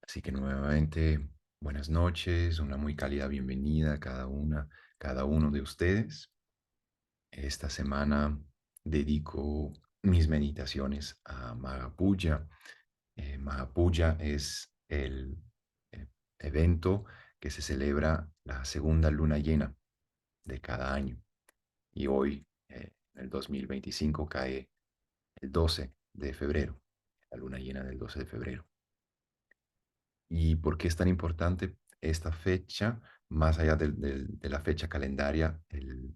Así que nuevamente, buenas noches, una muy cálida bienvenida a cada uno de ustedes. Esta semana dedico mis meditaciones a Maha Puja. Maha Puja es el eh, evento que se celebra la segunda luna llena de cada año. Y hoy, en el 2025, cae el 12 de febrero, la luna llena del 12 de febrero. ¿Y por qué es tan importante esta fecha, más allá de la fecha calendaria, el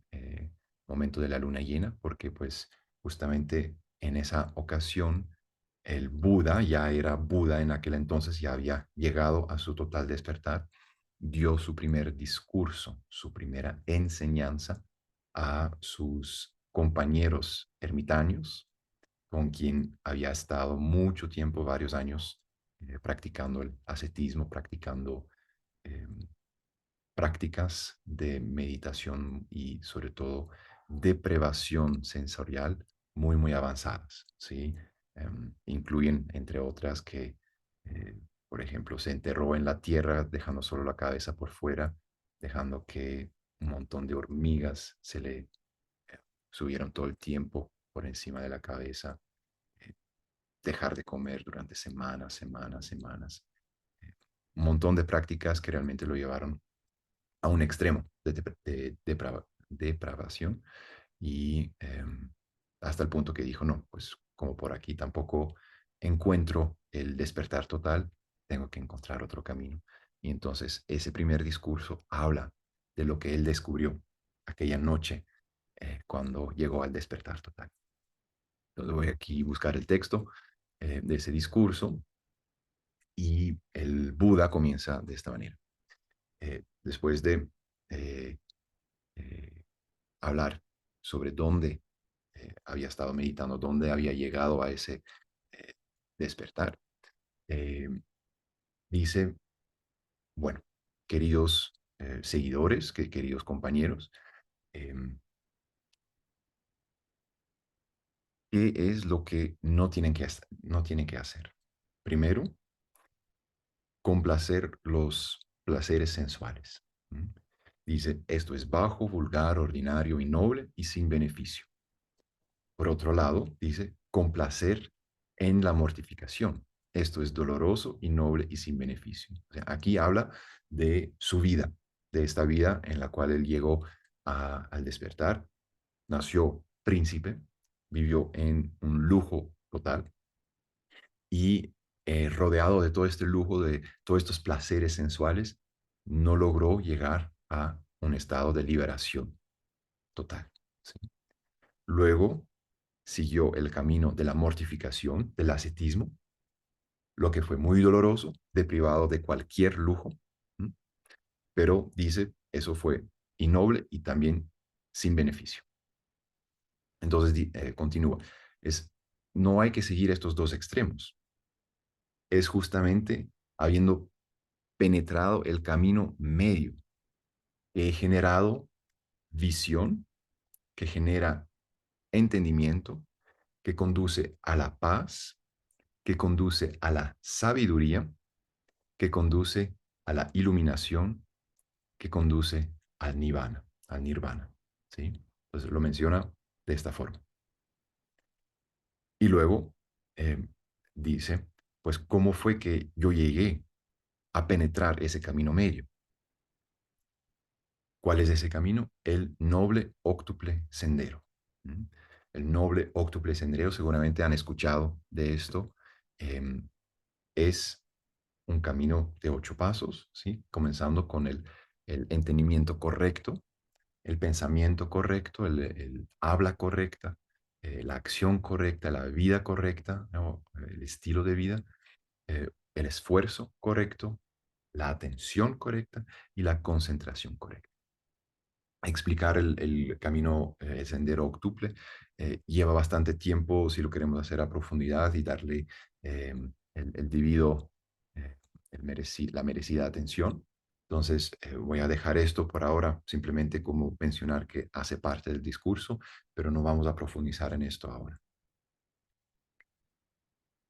momento de la luna llena? Porque pues justamente en esa ocasión el Buda, ya era Buda en aquel entonces, ya había llegado a su total despertar, dio su primer discurso, su primera enseñanza a sus compañeros ermitaños, con quien había estado mucho tiempo, varios años, practicando el ascetismo, practicando eh, prácticas de meditación y sobre todo deprivación sensorial muy, muy avanzadas, ¿sí? Incluyen, entre otras, que, por ejemplo, se enterró en la tierra dejando solo la cabeza por fuera, dejando que un montón de hormigas se le subieron todo el tiempo por encima de la cabeza, eh, dejar de comer durante semanas, semanas, semanas. Eh, un montón de prácticas que realmente lo llevaron a un extremo de depravación y hasta el punto que dijo, no, pues como por aquí tampoco encuentro el despertar total, tengo que encontrar otro camino. Y entonces ese primer discurso habla de lo que él descubrió aquella noche cuando llegó al despertar total. Entonces voy aquí a buscar el texto de ese discurso y el Buda comienza de esta manera. Después de eh, eh, hablar sobre dónde había estado meditando, dónde había llegado a ese eh, despertar, eh, dice, bueno, queridos seguidores, queridos compañeros, eh, ¿qué es lo que no tienen que hacer? Primero, complacer los placeres sensuales. ¿Mm? Dice, esto es bajo, vulgar, ordinario, innoble y sin beneficio. Por otro lado, dice, complacer en la mortificación. Esto es doloroso, innoble y sin beneficio. O sea, aquí habla de su vida, de esta vida en la cual él llegó al despertar, nació príncipe, vivió en un lujo total y rodeado de todo este lujo, de todos estos placeres sensuales, no logró llegar a un estado de liberación total. ¿Sí? Luego siguió el camino de la mortificación, del ascetismo, lo que fue muy doloroso, deprivado de cualquier lujo, ¿m? Pero dice, eso fue innoble y también sin beneficio. Entonces continúa, es, no hay que seguir estos dos extremos, es justamente habiendo penetrado el camino medio, he generado visión, que genera entendimiento, que conduce a la paz, que conduce a la sabiduría, que conduce a la iluminación, que conduce al nirvana, ¿sí? Entonces lo menciona de esta forma. Y luego eh, dice, pues, ¿cómo fue que yo llegué a penetrar ese camino medio? ¿Cuál es ese camino? El noble óctuple sendero. ¿Mm? El noble óctuple sendero, seguramente han escuchado de esto, es un camino de 8 pasos, ¿sí? Comenzando con el entendimiento correcto, el pensamiento correcto, el habla correcta, la acción correcta, la vida correcta, ¿no? El estilo de vida, el esfuerzo correcto, la atención correcta y la concentración correcta. Explicar el camino, el sendero octuple, lleva bastante tiempo si lo queremos hacer a profundidad y darle el debido, eh, la merecida atención. Entonces, voy a dejar esto por ahora, simplemente como mencionar que hace parte del discurso, pero no vamos a profundizar en esto ahora.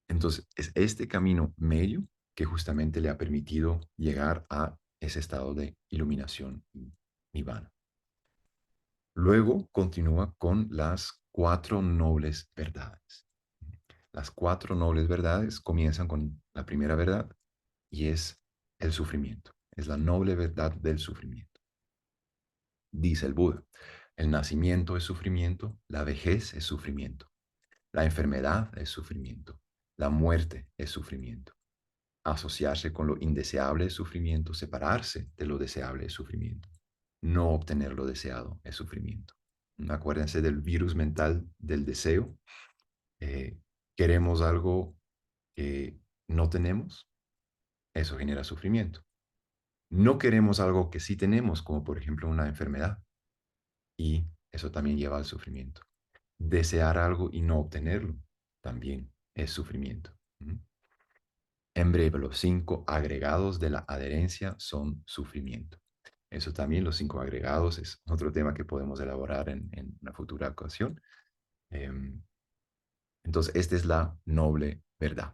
Entonces, es este camino medio que justamente le ha permitido llegar a ese estado de iluminación nirvana. Luego continúa con las cuatro nobles verdades. Las cuatro nobles verdades comienzan con la primera verdad y es el sufrimiento. Es la noble verdad del sufrimiento. Dice el Buda, el nacimiento es sufrimiento, la vejez es sufrimiento, la enfermedad es sufrimiento, la muerte es sufrimiento. Asociarse con lo indeseable es sufrimiento, separarse de lo deseable es sufrimiento. No obtener lo deseado es sufrimiento. Acuérdense del virus mental del deseo. Eh, Queremos algo que no tenemos, eso genera sufrimiento. No queremos algo que sí tenemos, como por ejemplo una enfermedad, y eso también lleva al sufrimiento. Desear algo y no obtenerlo también es sufrimiento. ¿Mm? En breve, los cinco agregados de la adherencia son sufrimiento. Eso también, los cinco agregados, es otro tema que podemos elaborar en una futura ocasión. Em, entonces, esta es la noble verdad.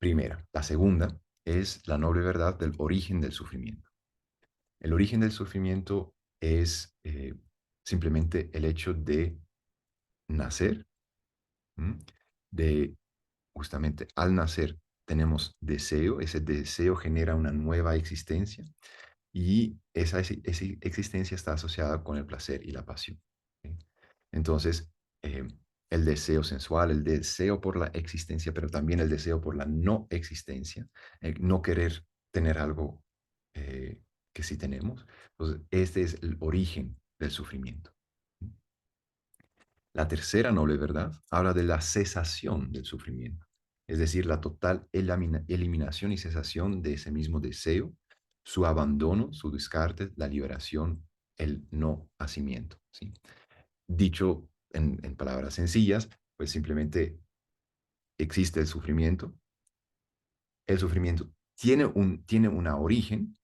Primera. La segunda es la noble verdad del origen del sufrimiento. El origen del sufrimiento es simplemente el hecho de nacer, ¿m? De justamente al nacer tenemos deseo, ese deseo genera una nueva existencia y esa existencia está asociada con el placer y la pasión. ¿Sí? Entonces, eh, el deseo sensual, el deseo por la existencia, pero también el deseo por la no existencia, no querer tener algo que sí tenemos. Entonces, este es el origen del sufrimiento. La tercera noble verdad habla de la cesación del sufrimiento, es decir, la total eliminación y cesación de ese mismo deseo, su abandono, su descarte, la liberación, el no hacimiento. ¿Sí? Dicho en palabras sencillas, pues simplemente existe el sufrimiento tiene una origen,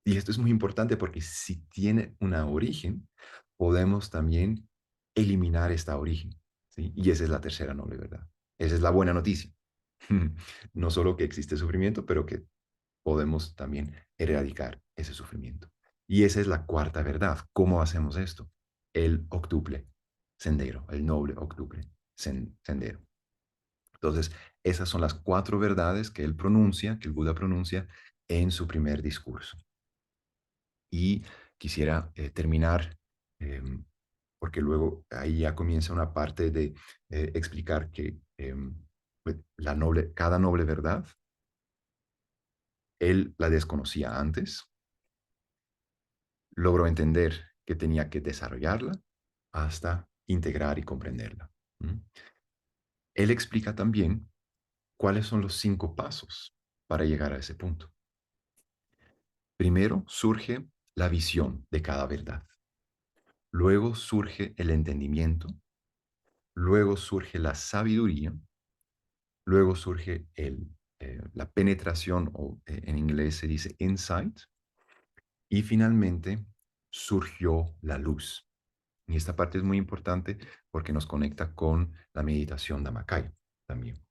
y esto es muy importante porque si tiene una origen, podemos también eliminar esta origen. ¿Sí? Y esa es la tercera noble verdad. Esa es la buena noticia. No solo que existe sufrimiento, pero que podemos también erradicar ese sufrimiento. Y esa es la cuarta verdad. ¿Cómo hacemos esto? El octuple sendero, el noble octuple sendero. Entonces, esas son las cuatro verdades que él pronuncia, que el Buda pronuncia en su primer discurso. Y quisiera terminar, eh, porque luego ahí ya comienza una parte de explicar que pues, cada noble verdad, él la desconocía antes, logró entender que tenía que desarrollarla hasta integrar y comprenderla. ¿Mm? Él explica también cuáles son los 5 pasos para llegar a ese punto. Primero surge la visión de cada verdad. Luego surge el entendimiento. Luego surge la sabiduría. Luego surge la penetración, o en inglés se dice insight. Y finalmente surgió la luz. Y esta parte es muy importante porque nos conecta con la meditación Dhammakaya también.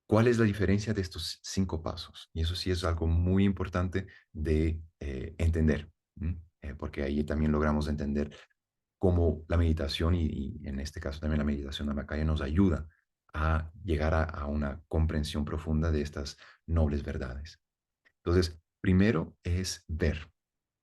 ¿Cuál es la diferencia de estos 5 pasos? Y eso sí es algo muy importante de entender, porque ahí también logramos entender cómo la meditación y en este caso también la meditación Dhammakaya nos ayuda a llegar a una comprensión profunda de estas nobles verdades. Entonces, primero es ver.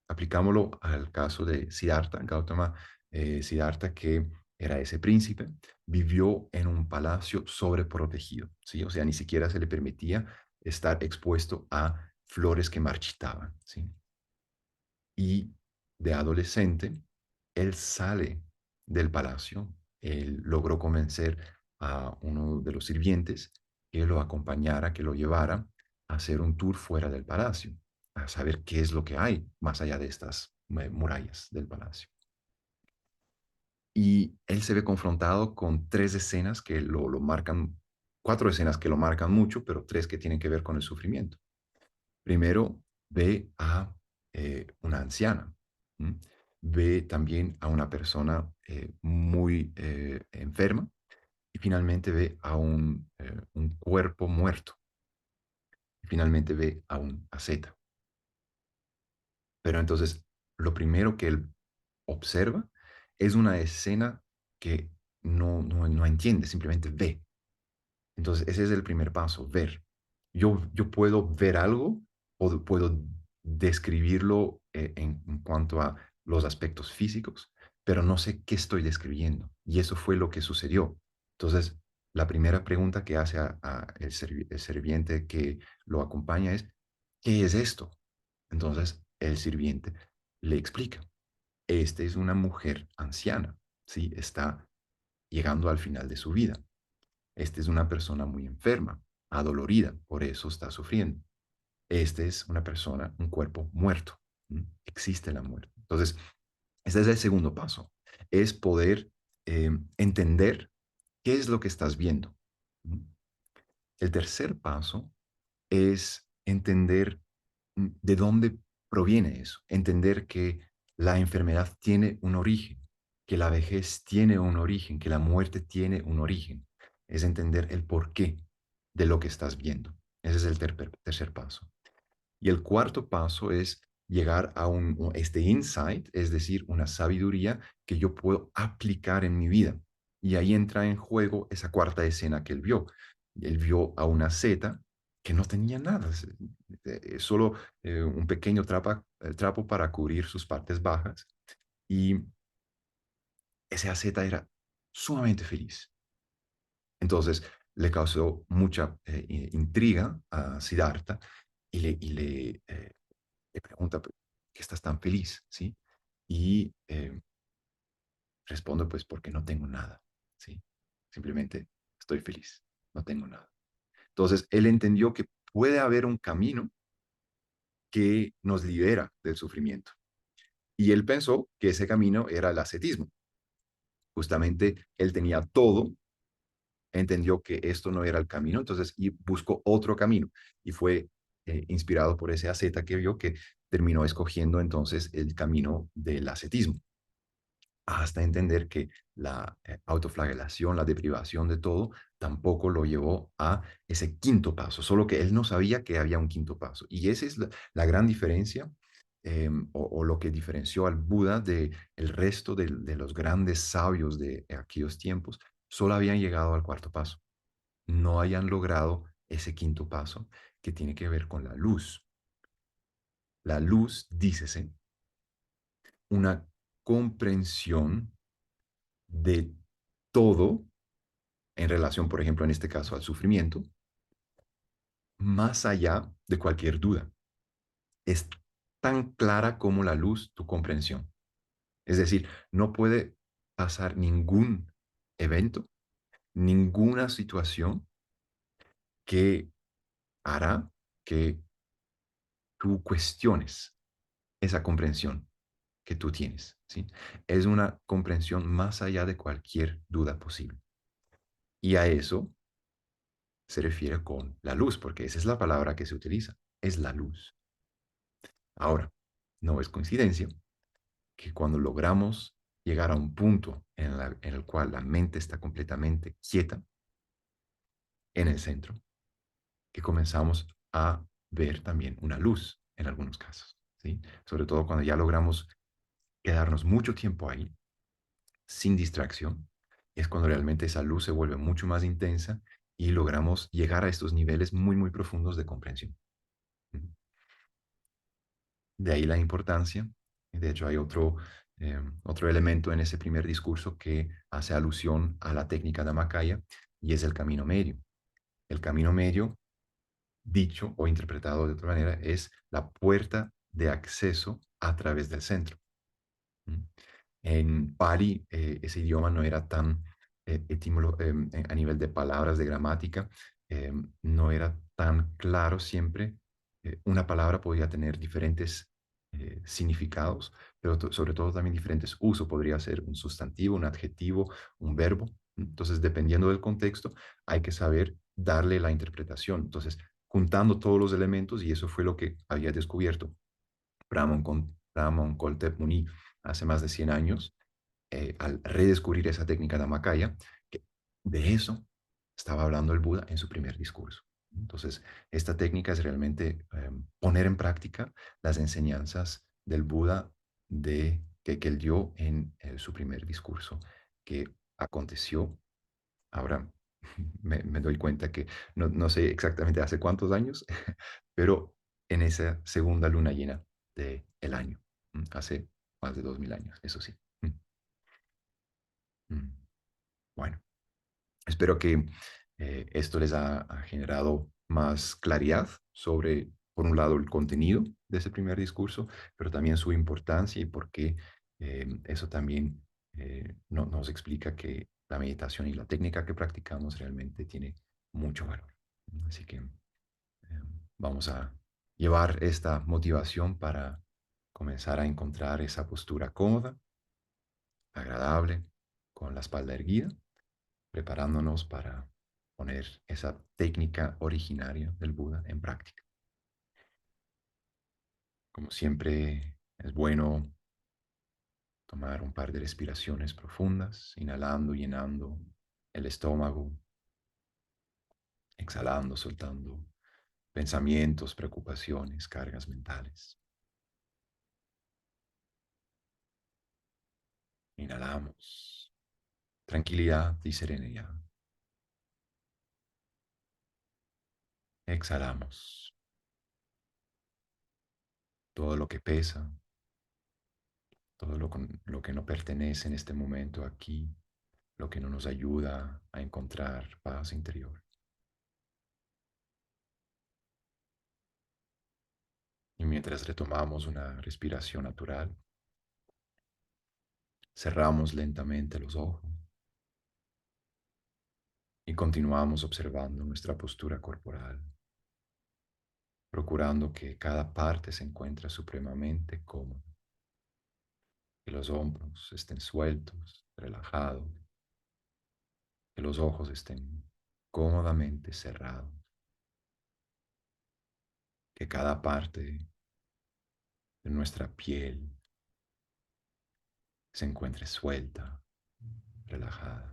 Aplicámoslo al caso de Siddhartha, Gautama Siddhartha, que era ese príncipe, vivió en un palacio sobreprotegido, ¿sí? O sea, ni siquiera se le permitía estar expuesto a flores que marchitaban, ¿sí? Y de adolescente, él sale del palacio, él logró convencer a uno de los sirvientes que lo acompañara, que lo llevara a hacer un tour fuera del palacio, a saber qué es lo que hay más allá de estas murallas del palacio. Y él se ve confrontado con 3 escenas que lo marcan, 4 escenas que lo marcan mucho, pero 3 que tienen que ver con el sufrimiento. Primero, ve a una anciana, ¿m? Ve también a una persona muy enferma y finalmente ve a un cuerpo muerto, y finalmente ve a un asceta. Pero entonces, lo primero que él observa es una escena que no entiende, simplemente ve. Entonces, ese es el primer paso, ver. Yo puedo ver algo, o puedo describirlo en cuanto a los aspectos físicos, pero no sé qué estoy describiendo. Y eso fue lo que sucedió. Entonces, la primera pregunta que hace a el serviente que lo acompaña es, ¿qué es esto? Entonces, el sirviente le explica, esta es una mujer anciana, ¿sí? Está llegando al final de su vida. Esta es una persona muy enferma, adolorida, por eso está sufriendo. Esta es una persona, un cuerpo muerto. ¿M? Existe la muerte. Entonces, este es el segundo paso, es poder entender qué es lo que estás viendo. ¿M? El tercer paso es entender de dónde proviene eso, entender que la enfermedad tiene un origen, que la vejez tiene un origen, que la muerte tiene un origen. Es entender el porqué de lo que estás viendo. Ese es el tercer paso. Y el cuarto paso es llegar a este insight, es decir, una sabiduría que yo puedo aplicar en mi vida. Y ahí entra en juego esa cuarta escena que él vio. Él vio a una zeta que no tenía nada, solo un pequeño trapo para cubrir sus partes bajas. Y esa zeta era sumamente feliz. Entonces le causó mucha intriga a Siddhartha y le pregunta, "¿Por qué estás tan feliz?", ¿sí? Y responde, pues, porque no tengo nada, ¿sí? Simplemente estoy feliz, no tengo nada. Entonces, él entendió que puede haber un camino que nos libera del sufrimiento. Y él pensó que ese camino era el ascetismo. Justamente él tenía todo, entendió que esto no era el camino, entonces y buscó otro camino. Y fue inspirado por ese asceta que vio que terminó escogiendo entonces el camino del ascetismo, hasta entender que la autoflagelación, la deprivación de todo, tampoco lo llevó a ese quinto paso, solo que él no sabía que había un quinto paso. Y esa es la gran diferencia, o lo que diferenció al Buda de el resto de los grandes sabios de aquellos tiempos. Solo habían llegado al cuarto paso, no hayan logrado ese quinto paso que tiene que ver con la luz. La luz, dícese, una comprensión de todo en relación, por ejemplo, en este caso, al sufrimiento, más allá de cualquier duda. Es tan clara como la luz tu comprensión. Es decir, no puede pasar ningún evento, ninguna situación que hará que tú cuestiones esa comprensión que tú tienes, ¿sí? Es una comprensión más allá de cualquier duda posible. Y a eso se refiere con la luz, porque esa es la palabra que se utiliza, es la luz. Ahora, no es coincidencia que cuando logramos llegar a un punto en el cual la mente está completamente quieta en el centro, que comenzamos a ver también una luz en algunos casos, ¿sí? Sobre todo cuando ya logramos quedarnos mucho tiempo ahí, sin distracción, es cuando realmente esa luz se vuelve mucho más intensa y logramos llegar a estos niveles muy, muy profundos de comprensión. De ahí la importancia. De hecho, hay otro elemento en ese primer discurso que hace alusión a la técnica de Macaya y es el camino medio. El camino medio, dicho o interpretado de otra manera, es la puerta de acceso a través del centro. ¿Mm? En Pali, ese idioma no era tan a nivel de palabras, de gramática, no era tan claro siempre. Una palabra podía tener diferentes significados, pero sobre todo también diferentes usos. Podría ser un sustantivo, un adjetivo, un verbo. Entonces, dependiendo del contexto, hay que saber darle la interpretación. Entonces, juntando todos los elementos, y eso fue lo que había descubierto Ramon Coltep Muni hace más de 100 años, al redescubrir esa técnica de Macaya, que De eso estaba hablando el Buda en su primer discurso. Entonces, esta técnica es realmente poner en práctica las enseñanzas del Buda que él dio en su primer discurso, que aconteció ahora. Me doy cuenta que no sé exactamente hace cuántos años, pero en esa segunda luna llena del año, hace más de 2000 años, eso sí. Mm. Bueno, espero que esto les ha generado más claridad sobre, por un lado, el contenido de ese primer discurso, pero también su importancia y por qué eso también nos explica que la meditación y la técnica que practicamos realmente tiene mucho valor. Así que vamos a llevar esta motivación para comenzar a encontrar esa postura cómoda, agradable, con la espalda erguida, preparándonos para poner esa técnica originaria del Buda en práctica. Como siempre, es bueno tomar un par de respiraciones profundas, inhalando, llenando el estómago, exhalando, soltando pensamientos, preocupaciones, cargas mentales. Inhalamos tranquilidad y serenidad. Exhalamos todo lo que pesa, todo lo que no pertenece en este momento aquí, lo que no nos ayuda a encontrar paz interior. Y mientras retomamos una respiración natural, cerramos lentamente los ojos y continuamos observando nuestra postura corporal, procurando que cada parte se encuentre supremamente cómoda, que los hombros estén sueltos, relajados, que los ojos estén cómodamente cerrados, que cada parte de nuestra piel se encuentre suelta, relajada,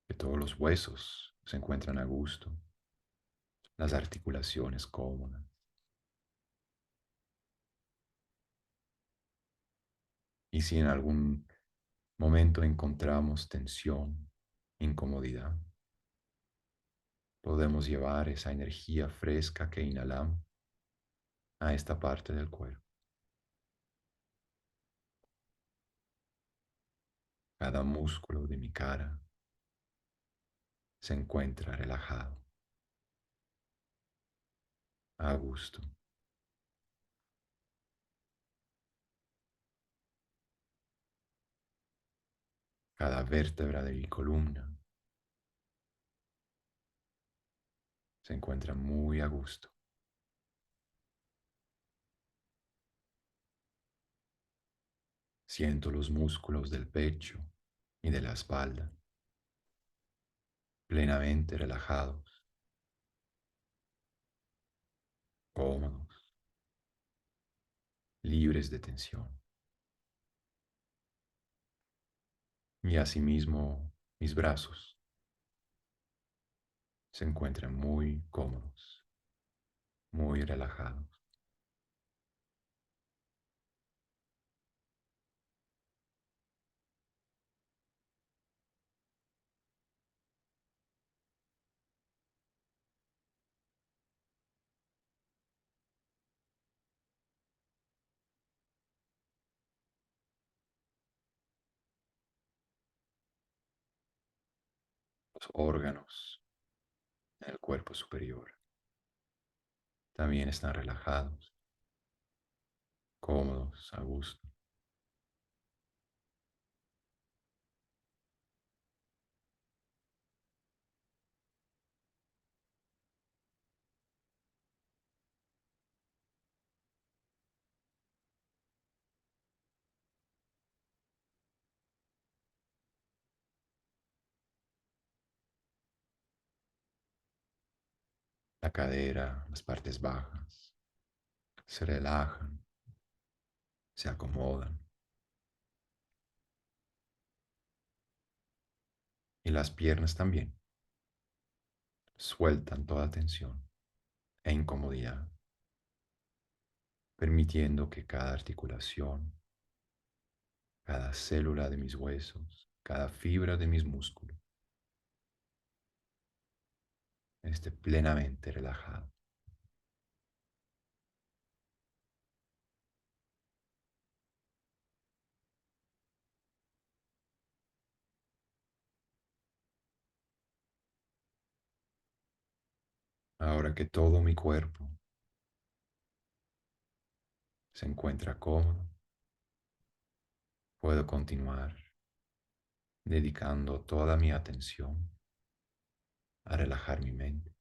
que todos los huesos se encuentran a gusto, las articulaciones cómodas. Y si en algún momento encontramos tensión, incomodidad, podemos llevar esa energía fresca que inhalamos a esta parte del cuerpo. Cada músculo de mi cara se encuentra relajado, a gusto. Cada vértebra de mi columna se encuentra muy a gusto. Siento los músculos del pecho y de la espalda plenamente relajados, cómodos, libres de tensión. Y asimismo mis brazos se encuentran muy cómodos, muy relajados. Los órganos del cuerpo superior también están relajados, cómodos, a gusto. La cadera, las partes bajas, se relajan, se acomodan y las piernas también sueltan toda tensión e incomodidad, permitiendo que cada articulación, cada célula de mis huesos, cada fibra de mis músculos esté plenamente relajado. Ahora que todo mi cuerpo se encuentra cómodo, puedo continuar dedicando toda mi atención a relajar mi mente,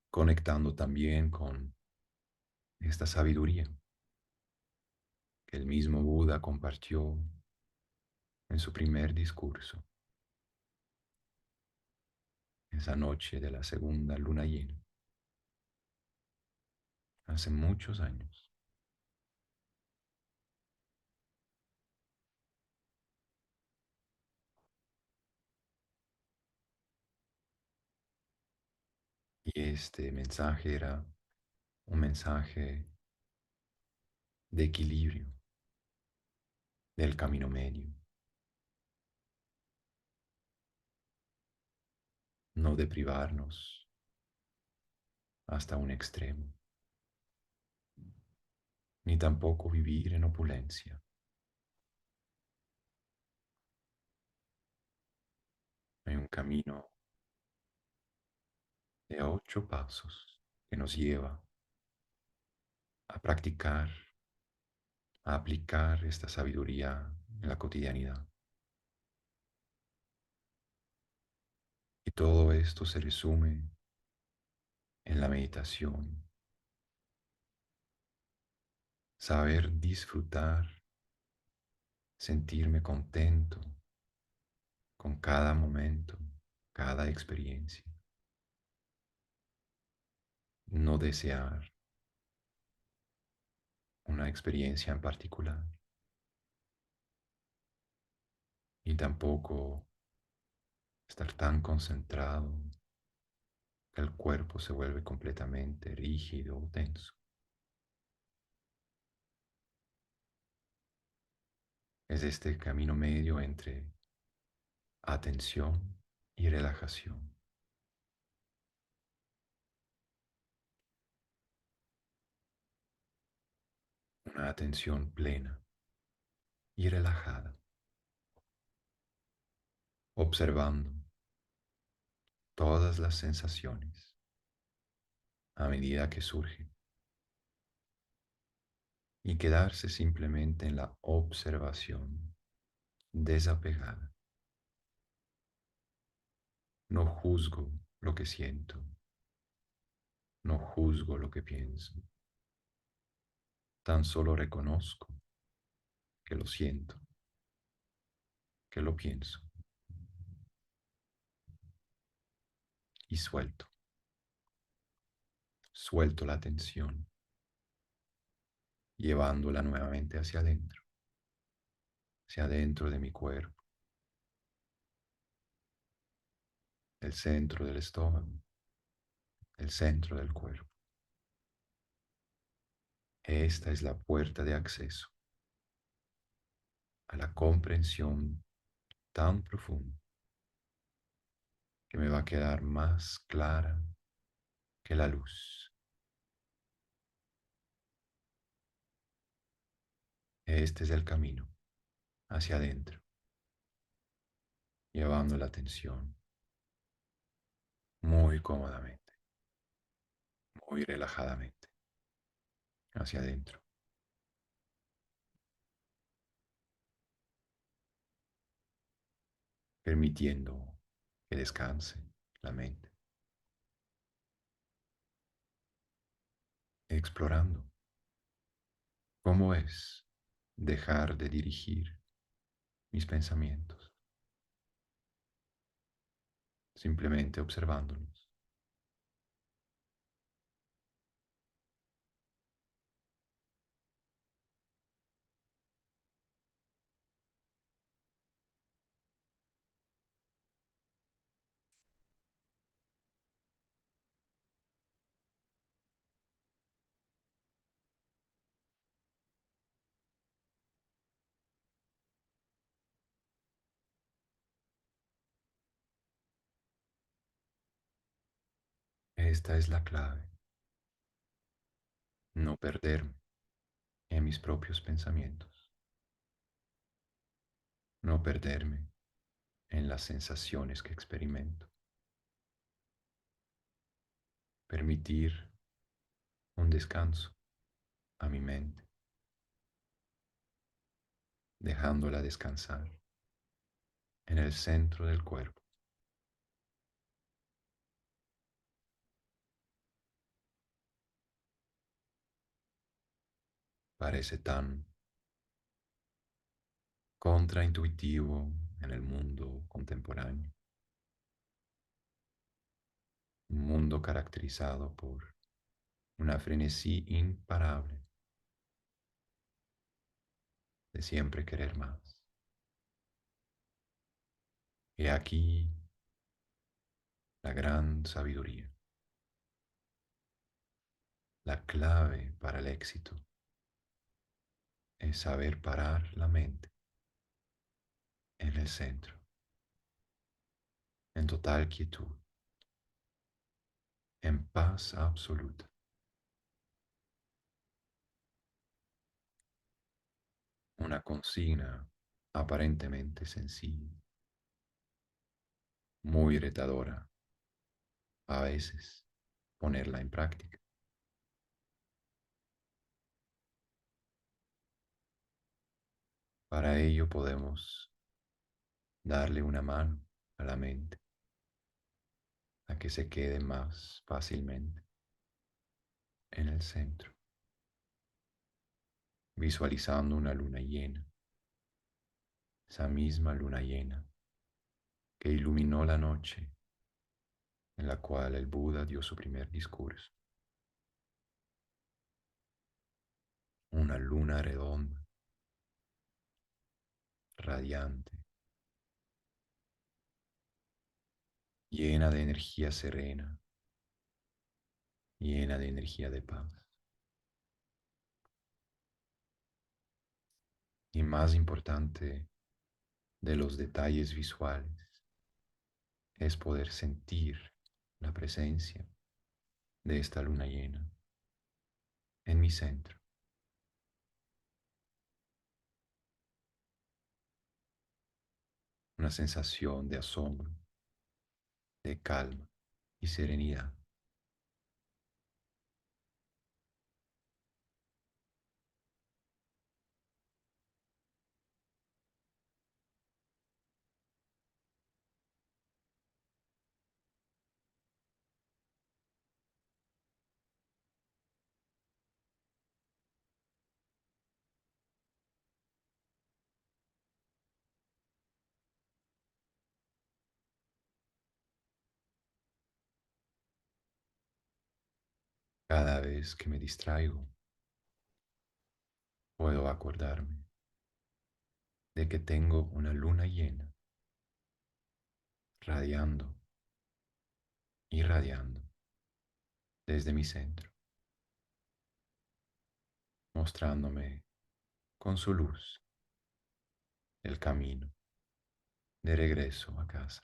conectando también con esta sabiduría que el mismo Buda compartió en su primer discurso, esa noche de la segunda luna llena, hace muchos años. Y este mensaje era un mensaje de equilibrio, del camino medio, no de privarnos hasta un extremo, ni tampoco vivir en opulencia. Hay un camino de 8 pasos que nos lleva a practicar, a aplicar esta sabiduría en la cotidianidad. Y todo esto se resume en la meditación, saber disfrutar, sentirme contento con cada momento, cada experiencia, no desear una experiencia en particular y tampoco estar tan concentrado que el cuerpo se vuelve completamente rígido o tenso. Es este camino medio entre atención y relajación, una atención plena y relajada, observando todas las sensaciones a medida que surgen y quedarse simplemente en la observación desapegada. No juzgo lo que siento, no juzgo lo que pienso, tan solo reconozco que lo siento, que lo pienso y suelto, suelto la tensión, llevándola nuevamente hacia adentro de mi cuerpo, el centro del estómago, el centro del cuerpo. Esta es la puerta de acceso a la comprensión tan profunda que me va a quedar más clara que la luz. Este es el camino hacia adentro, llevando la atención muy cómodamente, muy relajadamente hacia adentro, permitiendo que descanse la mente, explorando cómo es dejar de dirigir mis pensamientos, simplemente observándolos, Esta es la clave, no perderme en mis propios pensamientos, no perderme en las sensaciones que experimento, permitir un descanso a mi mente, dejándola descansar en el centro del cuerpo. Parece tan contraintuitivo en el mundo contemporáneo, un mundo caracterizado por una frenesí imparable de siempre querer más. He aquí la gran sabiduría, la clave para el éxito es saber parar la mente en el centro, en total quietud, en paz absoluta. Una consigna aparentemente sencilla, muy retadora a veces ponerla en práctica. Para ello podemos darle una mano a la mente a que se quede más fácilmente en el centro, visualizando una luna llena, esa misma luna llena que iluminó la noche en la cual el Buda dio su primer discurso. Una luna redonda, radiante, llena de energía serena, llena de energía de paz. Y más importante de los detalles visuales es poder sentir la presencia de esta luna llena en mi centro. Una sensación de asombro, de calma y serenidad. Cada vez que me distraigo, puedo acordarme de que tengo una luna llena, radiando, irradiando desde mi centro, mostrándome con su luz el camino de regreso a casa.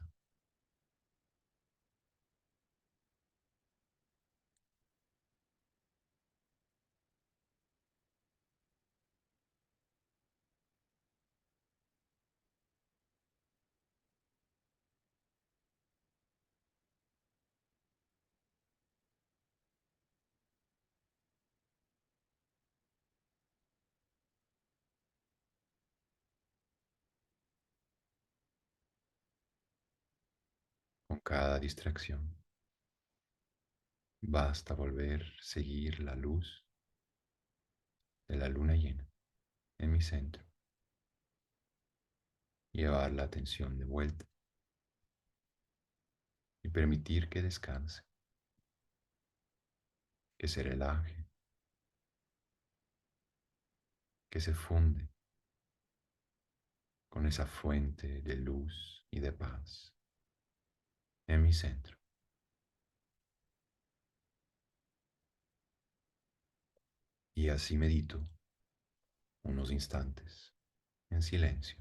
Con cada distracción, basta volver a seguir la luz de la luna llena en mi centro, llevar la atención de vuelta y permitir que descanse, que se relaje, que se funde con esa fuente de luz y de paz en mi centro. Y así medito unos instantes en silencio.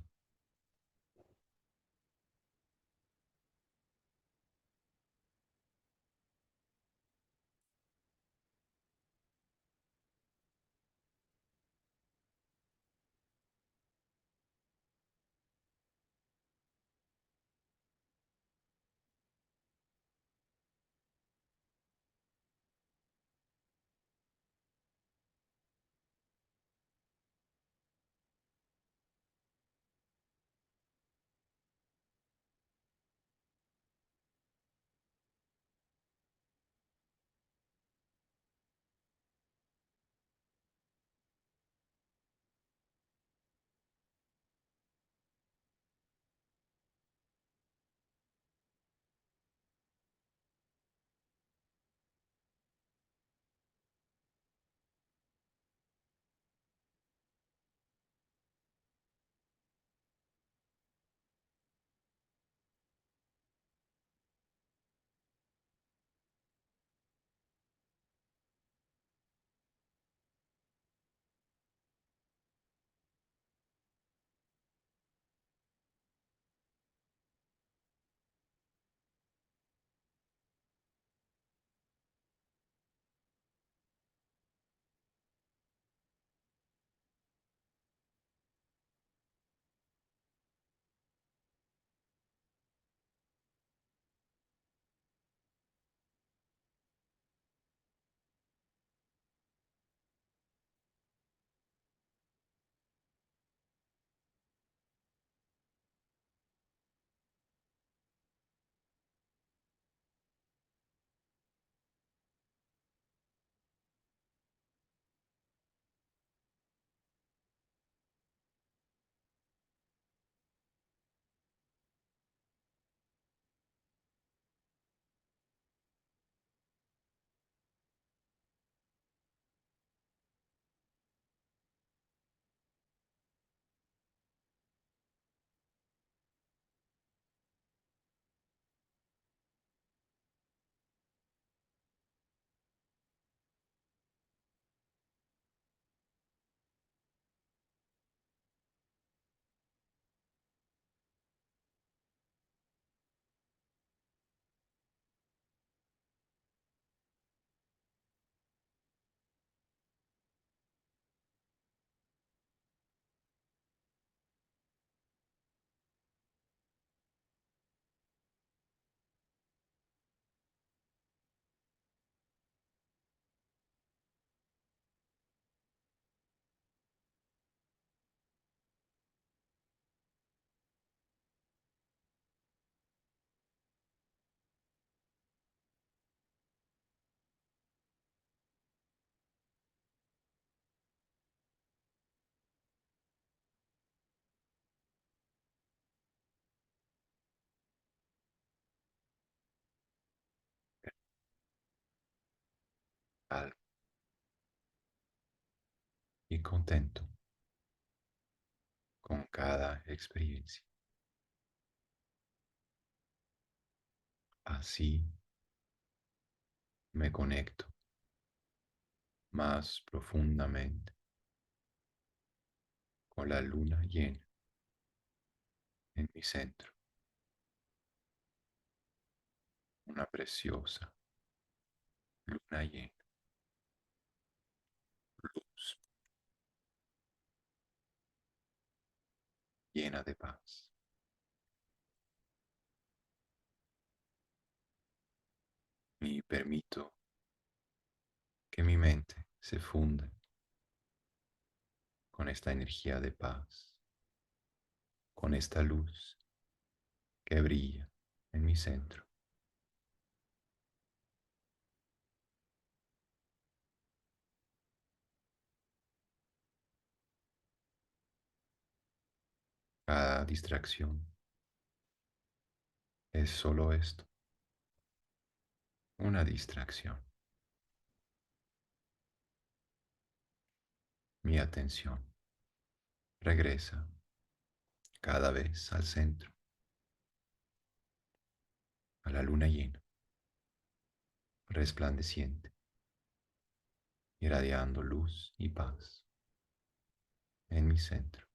calmo y contento con cada experiencia. Así me conecto más profundamente con la luna llena en mi centro, una preciosa luna llena, luz llena de paz. Y permito que mi mente se funda con esta energía de paz, con esta luz que brilla en mi centro. Cada distracción es solo esto, una distracción. Mi atención regresa cada vez al centro, a la luna llena, resplandeciente, irradiando luz y paz en mi centro.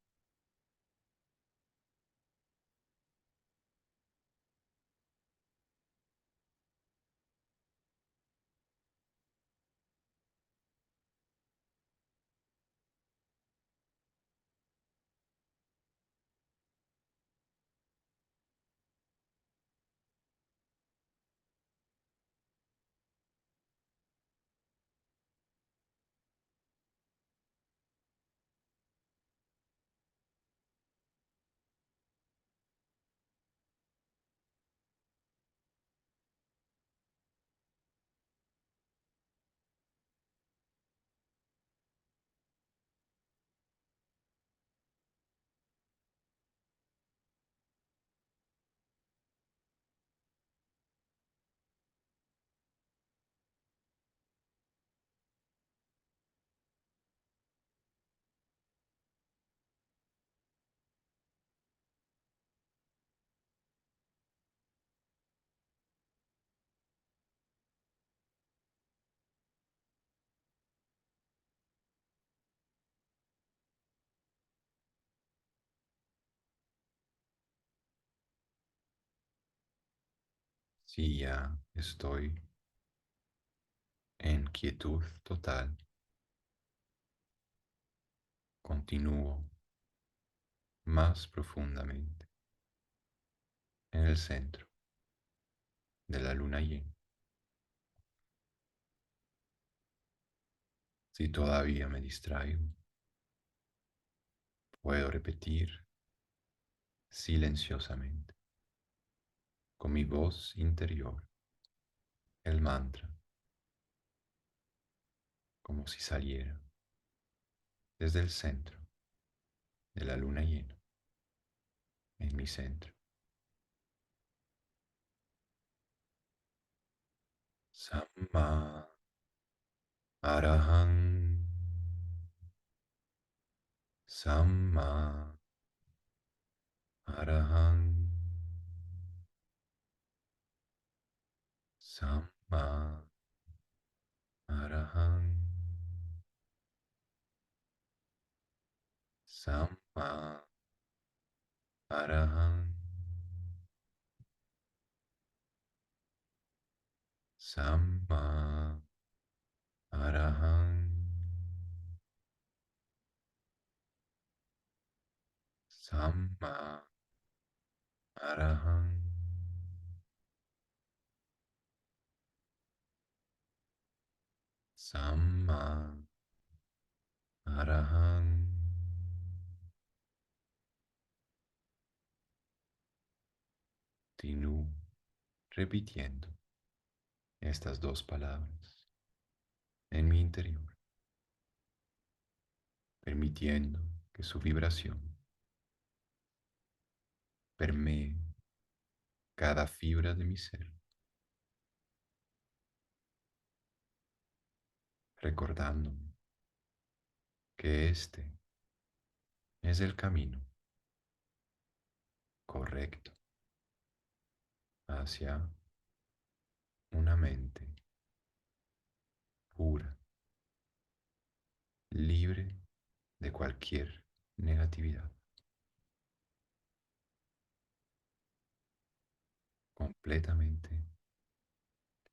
Si ya estoy en quietud total, continúo más profundamente en el centro de la luna llena. Si todavía me distraigo, puedo repetir silenciosamente con mi voz interior el mantra como si saliera desde el centro de la luna llena en mi centro. Samma Arahang Samma Arahang Samma Arahang Samma Arahang Samma Arahang Samma Arahang Samma Arahang. Continúo repitiendo estas dos palabras en mi interior, permitiendo que su vibración permee cada fibra de mi ser, recordándome que este es el camino correcto hacia una mente pura, libre de cualquier negatividad, completamente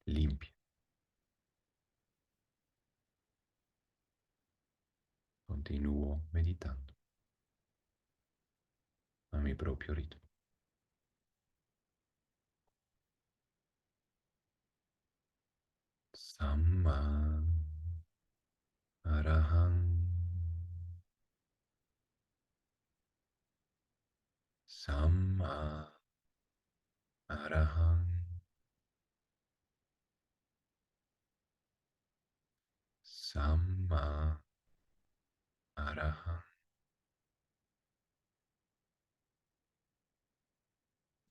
limpia. Continúo meditando a mi propio ritmo. Samma Arahang Samma Arahang Samma Arahang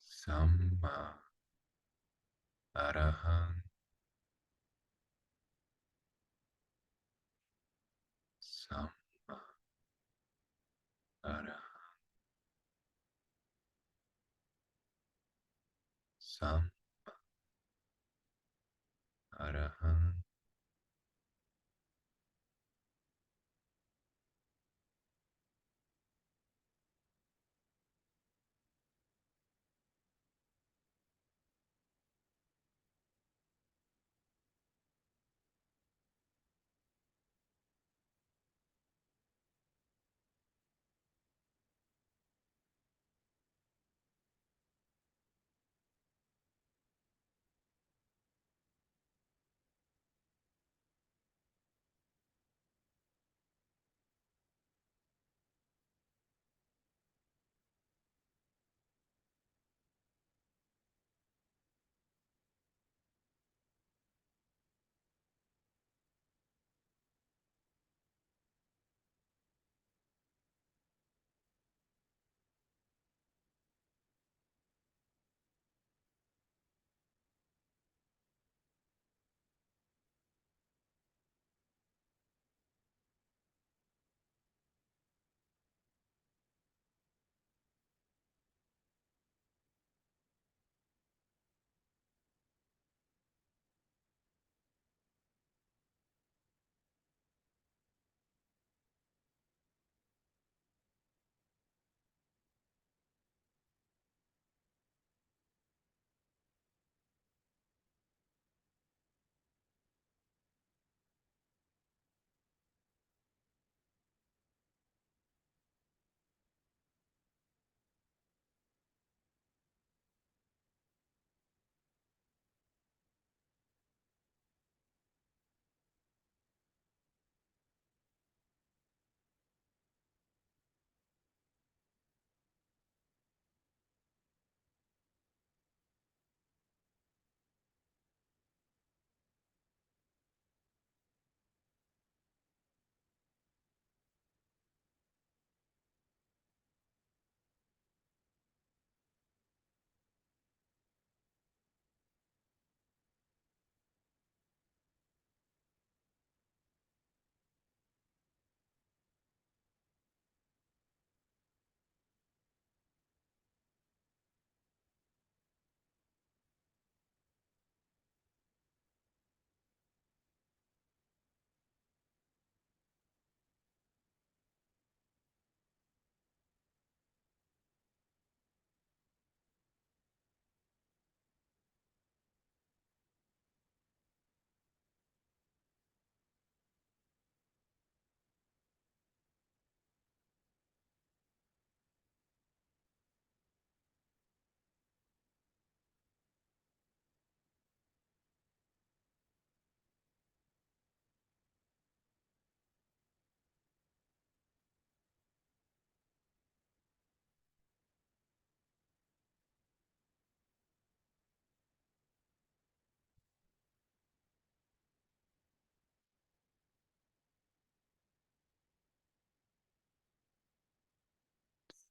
Samma Arahang Samma Arahang Sam Arahang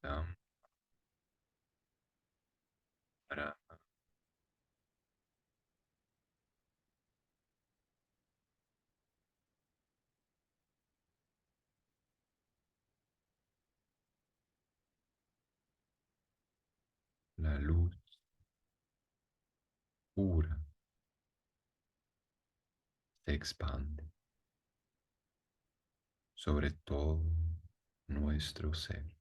Sam Arahang una luz pura se expande sobre todo nuestro ser.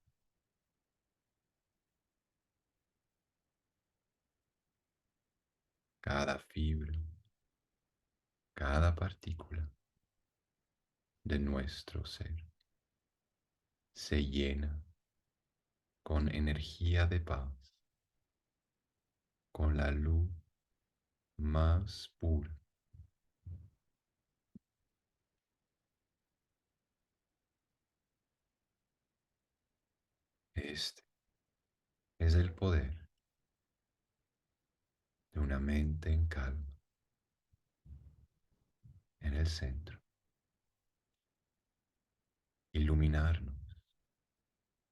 Cada fibra, cada partícula de nuestro ser se llena con energía de paz, con la luz más pura. Este es el poder de una mente en calma en el centro, iluminarnos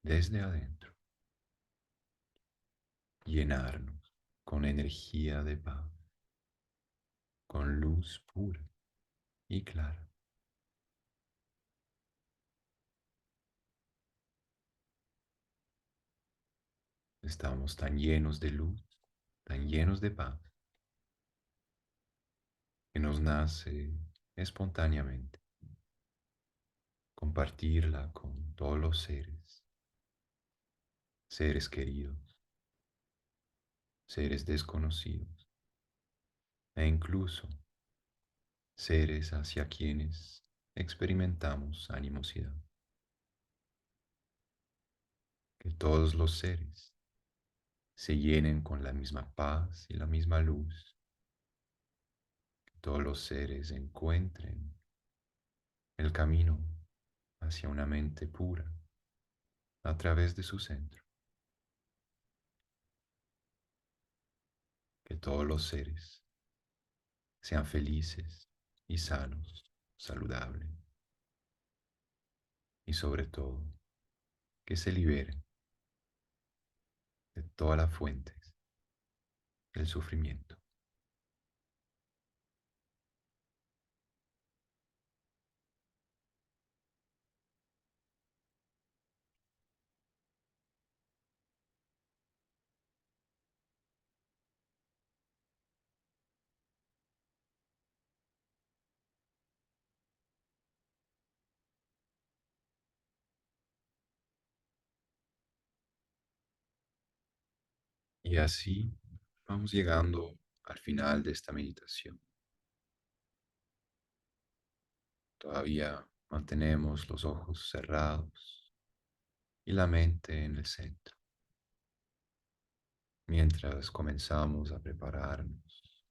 desde adentro, llenarnos con energía de paz, con luz pura y clara. Estamos tan llenos de luz, tan llenos de paz, que nos nace espontáneamente compartirla con todos los seres, seres queridos, seres desconocidos e incluso seres hacia quienes experimentamos animosidad. Que todos los seres se llenen con la misma paz y la misma luz. Que todos los seres encuentren el camino hacia una mente pura a través de su centro. Que todos los seres sean felices y sanos, saludables y sobre todo que se liberen de todas las fuentes del sufrimiento. Y así vamos llegando al final de esta meditación. Todavía mantenemos los ojos cerrados y la mente en el centro, mientras comenzamos a prepararnos,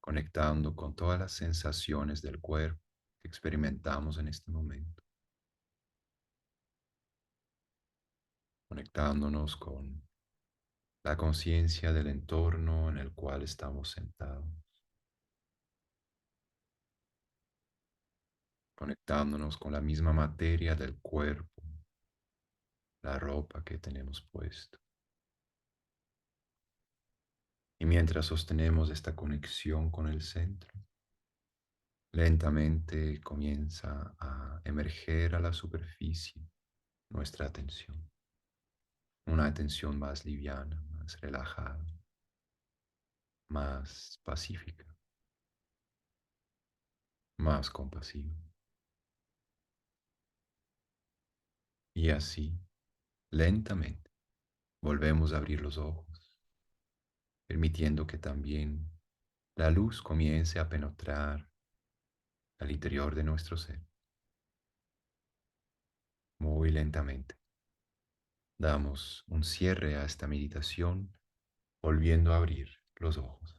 conectando con todas las sensaciones del cuerpo que experimentamos en este momento, conectándonos con la conciencia del entorno en el cual estamos sentados, conectándonos con la misma materia del cuerpo, la ropa que tenemos puesto. Y mientras sostenemos esta conexión con el centro, lentamente comienza a emerger a la superficie nuestra atención, una atención más liviana, más relajada, más pacífica, más compasiva. Y así, lentamente, volvemos a abrir los ojos, permitiendo que también la luz comience a penetrar al interior de nuestro ser, muy lentamente. Damos un cierre a esta meditación, volviendo a abrir los ojos.